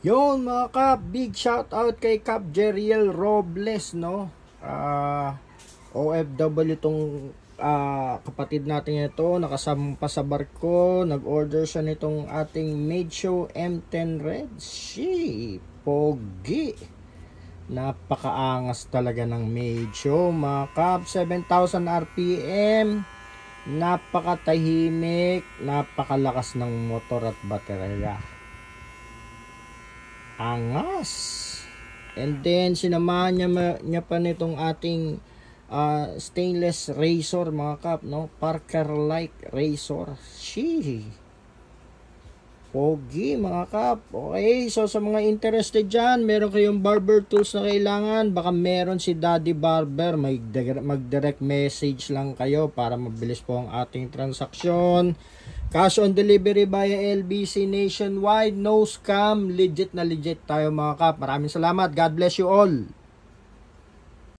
Yon mga kap, big shout out kay Kap Jeriel Robles, no? OFW tong kapatid natin ito, nakasampa sa barko, nag-order siya nitong ating Meidyo M10 Red. Pogi. Napakaangas talaga ng Meidyo, mga kap. 7,000 RPM. Napakatahimik, napakalakas ng motor at baterya. Angas. And then sinamahan niya pa nitong ating stainless razor, mga kap, no? Parker like razor. Pogi, mga kap. Okay, so sa mga interested dyan, meron kayong barber tools na kailangan, baka meron si Daddy Barber, mag-direct message lang kayo para mabilis po ang ating transaksyon. Cash on delivery via LBC nationwide, no scam, legit na legit tayo, mga kap. Maraming salamat, God bless you all.